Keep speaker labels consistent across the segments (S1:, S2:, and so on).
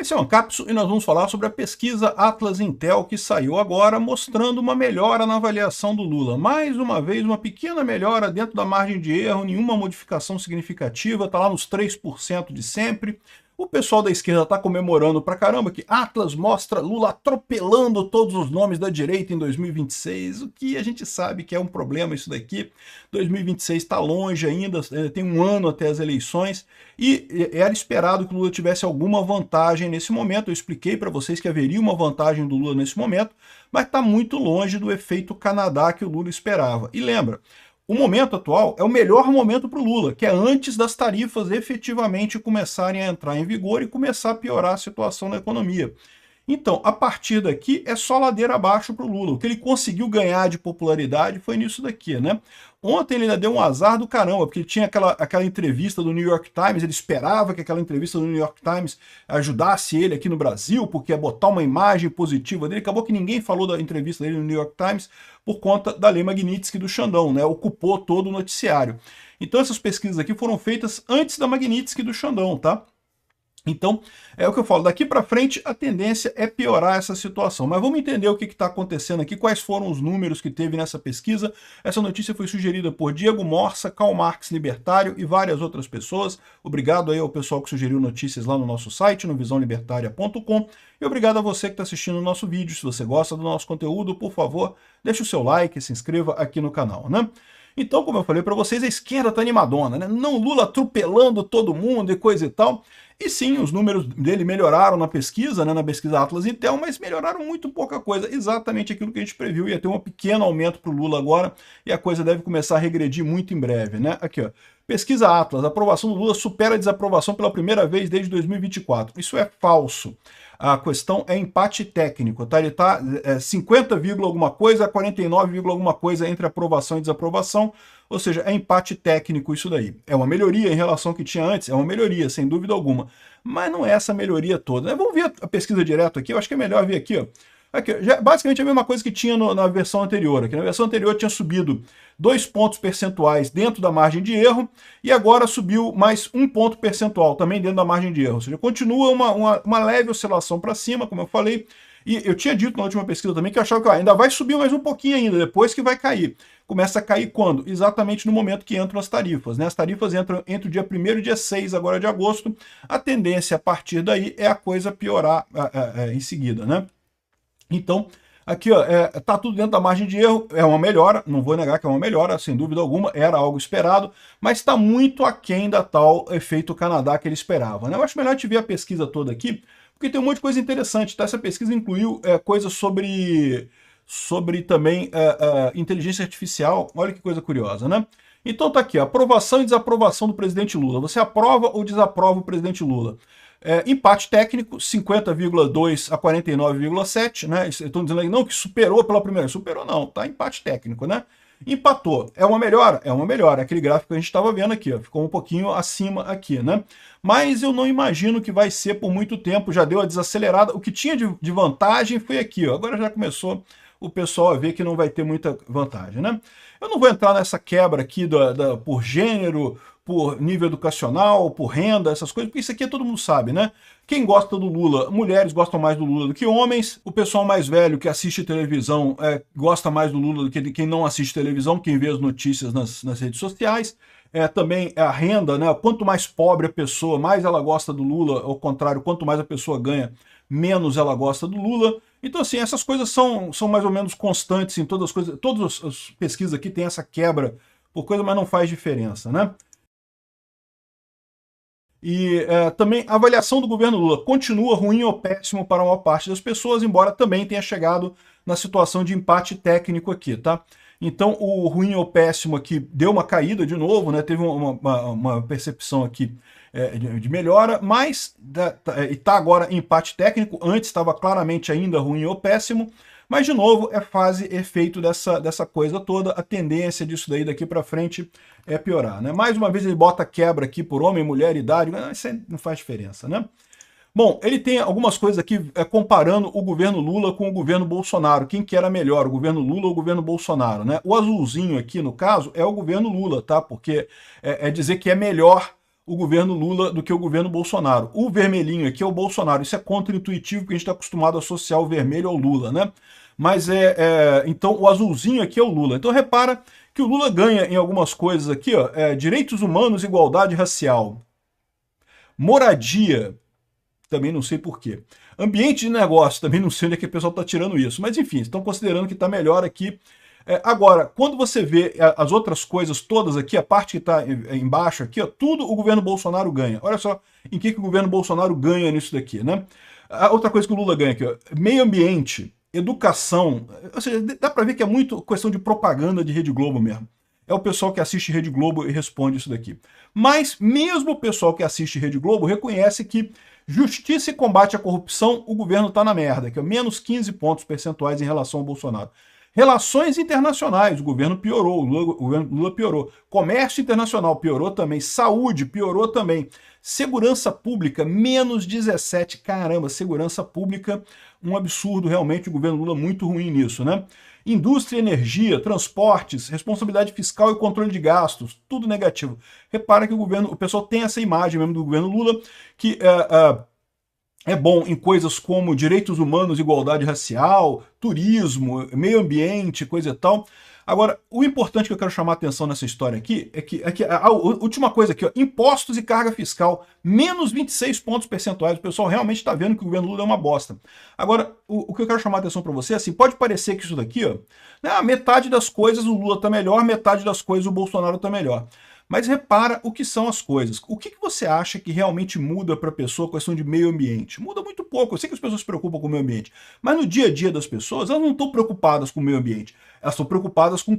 S1: Esse é o Ancapsu e nós vamos falar sobre a pesquisa Atlas Intel que saiu agora, mostrando uma melhora na avaliação do Lula. Mais uma vez, uma pequena melhora dentro da margem de erro, nenhuma modificação significativa, está lá nos 3% de sempre. O pessoal da esquerda está comemorando pra caramba que Atlas mostra Lula atropelando todos os nomes da direita em 2026, o que a gente sabe que é um problema isso daqui. 2026 está longe ainda, tem um ano até as eleições, e era esperado que o Lula tivesse alguma vantagem nesse momento. Eu expliquei para vocês que haveria uma vantagem do Lula nesse momento, mas está muito longe do efeito Canadá que o Lula esperava. E lembra, o momento atual é o melhor momento para o Lula, que é antes das tarifas efetivamente começarem a entrar em vigor e começar a piorar a situação na economia. Então, a partir daqui, é só ladeira abaixo para o Lula. O que ele conseguiu ganhar de popularidade foi nisso daqui, né? Ontem ele ainda deu um azar do caramba, porque ele tinha aquela entrevista do New York Times, ele esperava que aquela entrevista do New York Times ajudasse ele aqui no Brasil, porque ia botar uma imagem positiva dele. Acabou que ninguém falou da entrevista dele no New York Times por conta da lei Magnitsky do Xandão, né? Ocupou todo o noticiário. Então essas pesquisas aqui foram feitas antes da Magnitsky do Xandão, tá? Então, é o que eu falo, daqui para frente a tendência é piorar essa situação. Mas vamos entender o que está acontecendo aqui, quais foram os números que teve nessa pesquisa. Essa notícia foi sugerida por Diego Morsa, Karl Marx Libertário e várias outras pessoas. Obrigado aí ao pessoal que sugeriu notícias lá no nosso site, no visãolibertaria.com. E obrigado a você que está assistindo o nosso vídeo. Se você gosta do nosso conteúdo, por favor, deixe o seu like e se inscreva aqui no canal, né? Então, como eu falei para vocês, a esquerda está animadona, né? Não Lula atropelando todo mundo e coisa e tal. E sim, os números dele melhoraram na pesquisa, né, na pesquisa Atlas Intel, mas melhoraram muito pouca coisa. Exatamente aquilo que a gente previu. Ia ter um pequeno aumento para o Lula agora e a coisa deve começar a regredir muito em breve, né? Aqui, ó. Pesquisa Atlas, a aprovação do Lula supera a desaprovação pela primeira vez desde 2024. Isso é falso. A questão é empate técnico, tá? Ele está 50, alguma coisa a 49, alguma coisa entre aprovação e desaprovação, ou seja, é empate técnico isso daí. É uma melhoria em relação ao que tinha antes, é uma melhoria, sem dúvida alguma, mas não é essa melhoria toda, né? Vamos ver a pesquisa direto aqui, eu acho que é melhor ver aqui, ó. Aqui, já, basicamente a mesma coisa que tinha na versão anterior. Aqui na versão anterior tinha subido 2 pontos percentuais dentro da margem de erro e agora subiu mais 1 ponto percentual também dentro da margem de erro. Ou seja, continua uma leve oscilação para cima, como eu falei. E eu tinha dito na última pesquisa também que eu achava que ainda vai subir mais um pouquinho ainda, depois que vai cair. Começa a cair quando? Exatamente no momento que entram as tarifas, né? As tarifas entram entre o dia 1º e o dia 6 agora de agosto. A tendência a partir daí é a coisa piorar em seguida, né? Então, aqui ó, tá tudo dentro da margem de erro, é uma melhora, não vou negar que é uma melhora, sem dúvida alguma, era algo esperado, mas está muito aquém da tal efeito Canadá que ele esperava, né? Eu acho melhor a gente ver a pesquisa toda aqui, porque tem um monte de coisa interessante, tá? Essa pesquisa incluiu coisas sobre também inteligência artificial, olha que coisa curiosa, né? Então tá aqui, aprovação e desaprovação do presidente Lula. Você aprova ou desaprova o presidente Lula? Empate técnico, 50,2 a 49,7, né? Estão dizendo aí, não, que superou pela primeira. Superou não, tá empate técnico, né? Empatou. É uma melhora? É uma melhora. Aquele gráfico que a gente estava vendo aqui, ó, ficou um pouquinho acima aqui, né? Mas eu não imagino que vai ser por muito tempo, já deu a desacelerada. O que tinha de vantagem foi aqui, ó. Agora já começou o pessoal a ver que não vai ter muita vantagem, né? Eu não vou entrar nessa quebra aqui por gênero, por nível educacional, por renda, essas coisas, porque isso aqui todo mundo sabe, né? Quem gosta do Lula, mulheres gostam mais do Lula do que homens, o pessoal mais velho que assiste televisão gosta mais do Lula do que quem não assiste televisão, quem vê as notícias nas redes sociais. Também a renda, né? Quanto mais pobre a pessoa, mais ela gosta do Lula, ao contrário, quanto mais a pessoa ganha, menos ela gosta do Lula. Então, assim, essas coisas são mais ou menos constantes em todas as coisas, todas as pesquisas aqui tem essa quebra por coisa, mas não faz diferença, né? E também a avaliação do governo Lula continua ruim ou péssimo para a maior parte das pessoas, embora também tenha chegado na situação de empate técnico aqui, tá? Então o ruim ou péssimo aqui deu uma caída de novo, né? Teve uma percepção aqui de melhora, mas está agora em empate técnico, antes estava claramente ainda ruim ou péssimo, mas de novo é efeito dessa coisa toda, a tendência disso daí daqui para frente é piorar, né? Mais uma vez ele bota quebra aqui por homem, mulher, idade, mas isso aí não faz diferença, né? Bom, ele tem algumas coisas aqui comparando o governo Lula com o governo Bolsonaro. Quem que era melhor, o governo Lula ou o governo Bolsonaro, né? O azulzinho aqui, no caso, é o governo Lula, tá? Porque é dizer que é melhor o governo Lula do que o governo Bolsonaro. O vermelhinho aqui é o Bolsonaro. Isso é contra-intuitivo, porque a gente está acostumado a associar o vermelho ao Lula, né? Mas então o azulzinho aqui é o Lula. Então repara que o Lula ganha em algumas coisas aqui, ó, direitos humanos, igualdade racial, moradia, também não sei porquê. Ambiente de negócio, também não sei onde é que o pessoal está tirando isso. Mas enfim, estão considerando que está melhor aqui. Agora, quando você vê as outras coisas todas aqui, a parte que está embaixo aqui, ó, tudo o governo Bolsonaro ganha. Olha só em que o governo Bolsonaro ganha nisso daqui, né? A outra coisa que o Lula ganha aqui, ó, meio ambiente, educação, ou seja, dá para ver que é muito questão de propaganda de Rede Globo mesmo. É o pessoal que assiste Rede Globo e responde isso daqui. Mas mesmo o pessoal que assiste Rede Globo reconhece que justiça e combate à corrupção, o governo está na merda, que é menos 15 pontos percentuais em relação ao Bolsonaro. Relações internacionais, o governo piorou, o governo Lula piorou. Comércio internacional piorou também. Saúde piorou também. Segurança pública, menos 17. Caramba, segurança pública, um absurdo realmente, o governo Lula muito ruim nisso, né? Indústria, energia, transportes, responsabilidade fiscal e controle de gastos, tudo negativo. Repara que o pessoal tem essa imagem mesmo do governo Lula, que é bom em coisas como direitos humanos, igualdade racial, turismo, meio ambiente, coisa e tal. Agora, o importante que eu quero chamar a atenção nessa história aqui é que a última coisa aqui, ó, impostos e carga fiscal, menos 26 pontos percentuais. O pessoal realmente está vendo que o governo Lula é uma bosta. Agora, o que eu quero chamar a atenção para você é assim, pode parecer que isso daqui, ó, metade das coisas o Lula está melhor, metade das coisas o Bolsonaro está melhor. Mas repara o que são as coisas. O que você acha que realmente muda para a pessoa a questão de meio ambiente? Muda muito pouco. Eu sei que as pessoas se preocupam com o meio ambiente, mas no dia a dia das pessoas, elas não estão preocupadas com o meio ambiente. Elas estão preocupadas com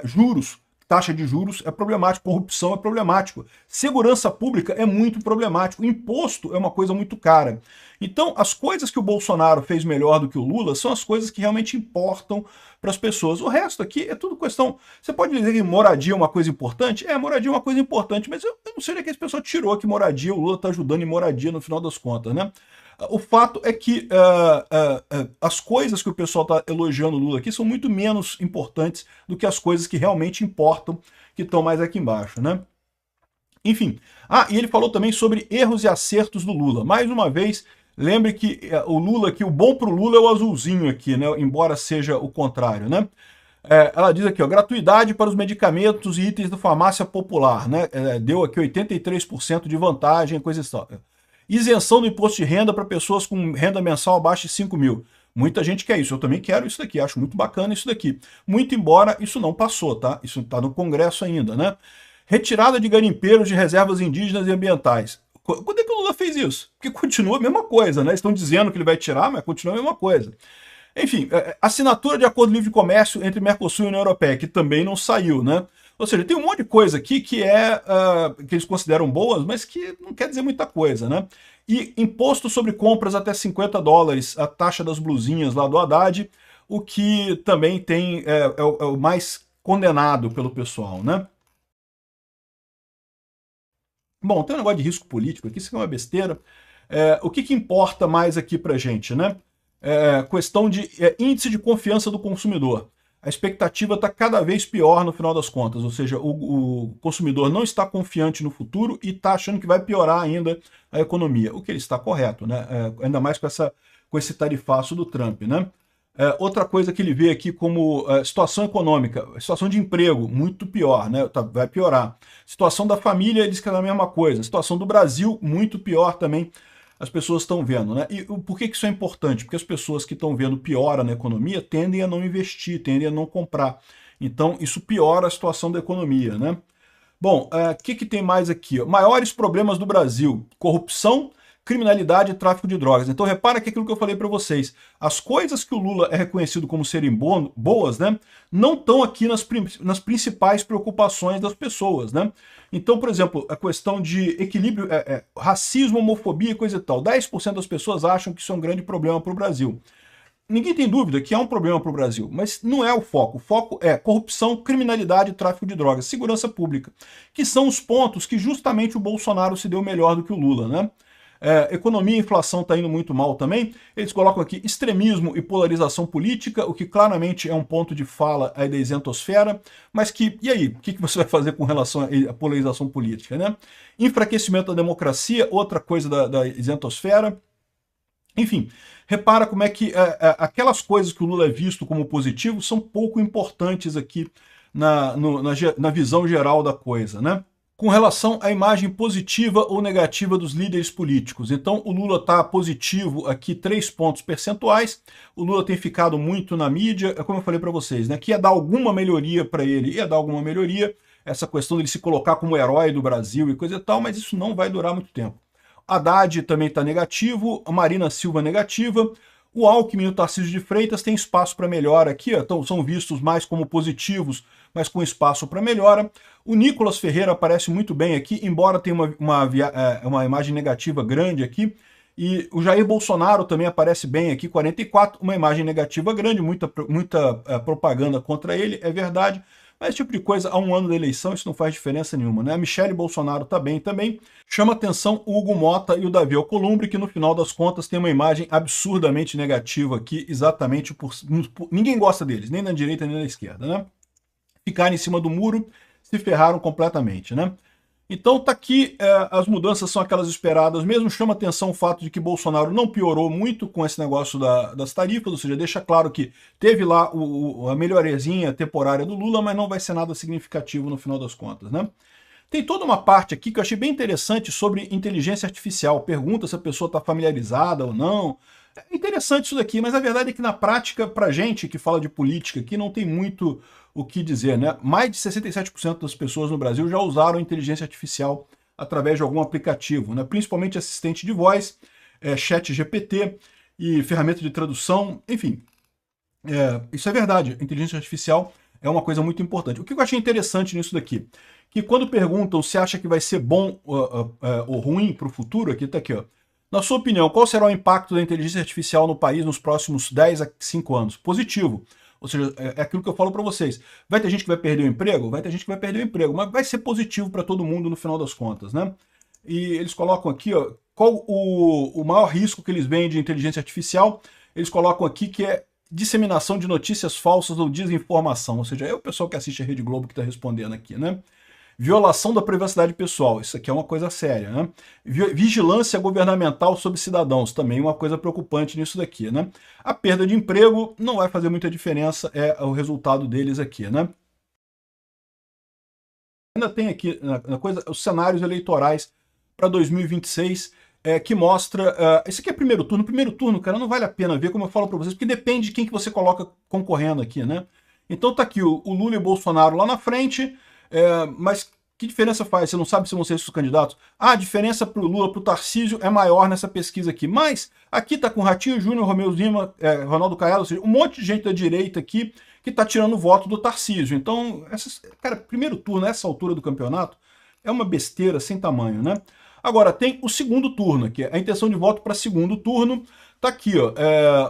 S1: juros. Taxa de juros é problemático, corrupção é problemático, segurança pública é muito problemático, imposto é uma coisa muito cara. Então, as coisas que o Bolsonaro fez melhor do que o Lula são as coisas que realmente importam para as pessoas. O resto aqui é tudo questão... Você pode dizer que moradia é uma coisa importante? Moradia é uma coisa importante, mas eu não sei onde é que esse pessoal tirou que moradia, o Lula está ajudando em moradia no final das contas, né? O fato é que as coisas que o pessoal está elogiando o Lula aqui são muito menos importantes do que as coisas que realmente importam, que estão mais aqui embaixo, né? Enfim. E ele falou também sobre erros e acertos do Lula. Mais uma vez, lembre que o Lula aqui, o bom para o Lula é o azulzinho aqui, né? Embora seja o contrário, né? Ela diz aqui, ó, gratuidade para os medicamentos e itens da farmácia popular, né? Deu aqui 83% de vantagem, coisa e tal. Isenção do imposto de renda para pessoas com renda mensal abaixo de 5 mil. Muita gente quer isso, eu também quero isso daqui, acho muito bacana isso daqui. Muito embora isso não passou, tá? Isso está no Congresso ainda, né? Retirada de garimpeiros de reservas indígenas e ambientais. Quando é que o Lula fez isso? Porque continua a mesma coisa, né? Estão dizendo que ele vai tirar, mas continua a mesma coisa. Enfim, assinatura de acordo livre de comércio entre Mercosul e União Europeia, que também não saiu, né? Ou seja, tem um monte de coisa aqui que que eles consideram boas, mas que não quer dizer muita coisa, né? E imposto sobre compras até $50, a taxa das blusinhas lá do Haddad, o que também tem é o mais condenado pelo pessoal, né? Bom, tem um negócio de risco político aqui, isso é uma besteira. O que importa mais aqui pra gente, né? Questão de índice de confiança do consumidor. A expectativa está cada vez pior no final das contas, ou seja, o consumidor não está confiante no futuro e está achando que vai piorar ainda a economia, o que ele está correto, né? Ainda mais com esse tarifaço do Trump, né? Outra coisa que ele vê aqui como situação econômica, situação de emprego, muito pior, né? Vai piorar. Situação da família, ele diz que é a mesma coisa. Situação do Brasil, muito pior também. As pessoas estão vendo, né? E por que isso é importante? Porque as pessoas que estão vendo piora na economia tendem a não investir, tendem a não comprar. Então, isso piora a situação da economia, né? Bom, o que tem mais aqui? Maiores problemas do Brasil: corrupção, criminalidade e tráfico de drogas. Então, repara que aquilo que eu falei para vocês, as coisas que o Lula é reconhecido como serem boas, né, não estão aqui nas principais preocupações das pessoas, né? Então, por exemplo, a questão de equilíbrio, racismo, homofobia e coisa e tal. 10% das pessoas acham que isso é um grande problema para o Brasil. Ninguém tem dúvida que é um problema para o Brasil, mas não é o foco. O foco é corrupção, criminalidade e tráfico de drogas, segurança pública, que são os pontos que justamente o Bolsonaro se deu melhor do que o Lula, né? Economia e inflação está indo muito mal também. Eles colocam aqui extremismo e polarização política, o que claramente é um ponto de fala aí da isentosfera, mas que, e aí, o que você vai fazer com relação à polarização política, né? Enfraquecimento da democracia, outra coisa da isentosfera. Enfim, repara como é que aquelas coisas que o Lula é visto como positivo são pouco importantes aqui na visão geral da coisa, né? Com relação à imagem positiva ou negativa dos líderes políticos. Então, o Lula está positivo aqui 3 pontos percentuais. O Lula tem ficado muito na mídia, como eu falei para vocês, né, que ia dar alguma melhoria para ele, ia dar alguma melhoria, essa questão dele se colocar como herói do Brasil e coisa e tal, mas isso não vai durar muito tempo. Haddad também está negativo, a Marina Silva negativa, o Alckmin e o Tarcísio de Freitas têm espaço para melhora aqui, então são vistos mais como positivos, mas com espaço para melhora. O Nicolas Ferreira aparece muito bem aqui, embora tenha uma imagem negativa grande aqui. E o Jair Bolsonaro também aparece bem aqui, 44, uma imagem negativa grande, muita propaganda contra ele, é verdade. Mas esse tipo de coisa, há um ano da eleição, isso não faz diferença nenhuma, né? A Michele Bolsonaro está bem também. Chama atenção o Hugo Mota e o Davi Alcolumbre, que no final das contas tem uma imagem absurdamente negativa aqui, exatamente por... Ninguém gosta deles, nem na direita nem na esquerda, né? Ficaram em cima do muro, se ferraram completamente, né? Então tá aqui, as mudanças são aquelas esperadas mesmo, chama atenção o fato de que Bolsonaro não piorou muito com esse negócio das tarifas, ou seja, deixa claro que teve lá a melhoriazinha temporária do Lula, mas não vai ser nada significativo no final das contas, né? Tem toda uma parte aqui que eu achei bem interessante sobre inteligência artificial, pergunta se a pessoa está familiarizada ou não. É interessante isso daqui, mas a verdade é que na prática, pra gente que fala de política aqui, não tem muito o que dizer, né? Mais de 67% das pessoas no Brasil já usaram inteligência artificial através de algum aplicativo, né? Principalmente assistente de voz, chat GPT e ferramenta de tradução, enfim. Isso é verdade, a inteligência artificial é uma coisa muito importante. O que eu achei interessante nisso daqui? Que quando perguntam se acha que vai ser bom ou ruim para o futuro, aqui está aqui, ó. Na sua opinião, qual será o impacto da inteligência artificial no país nos próximos 10 a 5 anos? Positivo. Ou seja, é aquilo que eu falo para vocês. Vai ter gente que vai perder o emprego? Vai ter gente que vai perder o emprego, mas vai ser positivo para todo mundo no final das contas, né? E eles colocam aqui, ó, qual o maior risco que eles veem de inteligência artificial. Eles colocam aqui que é disseminação de notícias falsas ou desinformação. Ou seja, é o pessoal que assiste a Rede Globo que está respondendo aqui, né? Violação da privacidade pessoal, isso aqui é uma coisa séria, né? Vigilância governamental sobre cidadãos, também uma coisa preocupante nisso daqui, né? A perda de emprego não vai fazer muita diferença, é o resultado deles aqui, né? Ainda tem aqui na coisa os cenários eleitorais para 2026, que mostra... esse aqui é primeiro turno. Primeiro turno, cara, não vale a pena ver, como eu falo para vocês, porque depende de quem que você coloca concorrendo aqui, né? Então tá aqui o Lula e o Bolsonaro lá na frente... mas que diferença faz? Você não sabe se vão ser esses candidatos? A diferença para o Lula, para o Tarcísio é maior nessa pesquisa aqui. Mas aqui está com Ratinho Júnior, Romeu Zema, Ronaldo Caiado, ou seja, um monte de gente da direita aqui que está tirando o voto do Tarcísio. Então, cara, primeiro turno, essa altura do campeonato, é uma besteira sem tamanho, né? Agora, tem o segundo turno aqui, a intenção de voto para segundo turno. Tá aqui, ó,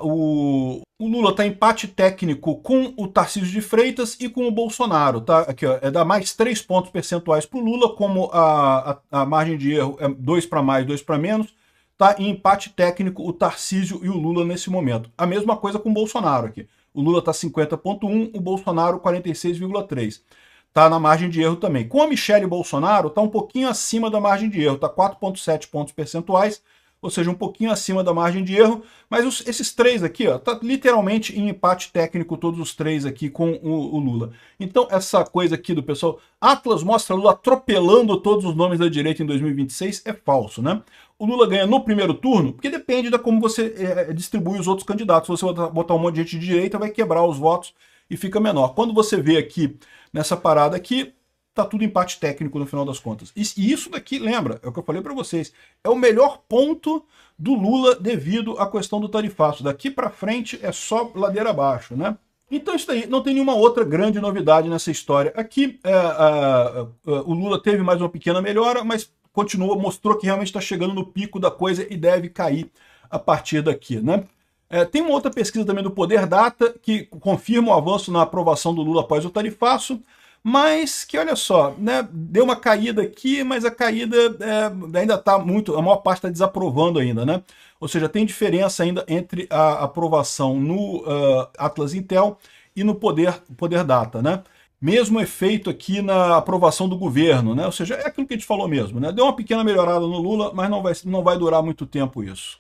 S1: o Lula tá em empate técnico com o Tarcísio de Freitas e com o Bolsonaro, tá? Aqui, ó, dá mais 3 pontos percentuais para o Lula, como a margem de erro é 2 para mais, 2 para menos, tá em empate técnico o Tarcísio e o Lula nesse momento. A mesma coisa com o Bolsonaro aqui. O Lula tá 50,1, o Bolsonaro 46,3. Tá na margem de erro também. Com a Michele Bolsonaro, tá um pouquinho acima da margem de erro, tá 4,7 pontos percentuais, ou seja, um pouquinho acima da margem de erro, mas esses três aqui, ó, tá literalmente em empate técnico, todos os três aqui com o Lula. Então, essa coisa aqui do pessoal, Atlas mostra Lula atropelando todos os nomes da direita em 2026, é falso, né? O Lula ganha no primeiro turno, porque depende de como você distribui os outros candidatos. Se você botar um monte de gente de direita, vai quebrar os votos e fica menor. Quando você vê aqui, nessa parada aqui, tá tudo empate técnico no final das contas. E isso daqui, lembra, é o que eu falei para vocês, é o melhor ponto do Lula devido à questão do tarifaço. Daqui para frente é só ladeira abaixo, né? Então isso daí, não tem nenhuma outra grande novidade nessa história. Aqui o Lula teve mais uma pequena melhora, mas continua, mostrou que realmente está chegando no pico da coisa e deve cair a partir daqui, né? Tem uma outra pesquisa também do Poder Data que confirma o avanço na aprovação do Lula após o tarifaço. mas que, olha só, né, deu uma caída aqui, mas a caída ainda está muito, a maior parte está desaprovando ainda, né? Ou seja, tem diferença ainda entre a aprovação no Atlas Intel e no Poder Data, né? Mesmo efeito aqui na aprovação do governo, né? Ou seja, é aquilo que a gente falou mesmo, né? Deu uma pequena melhorada no Lula, mas não vai durar muito tempo isso.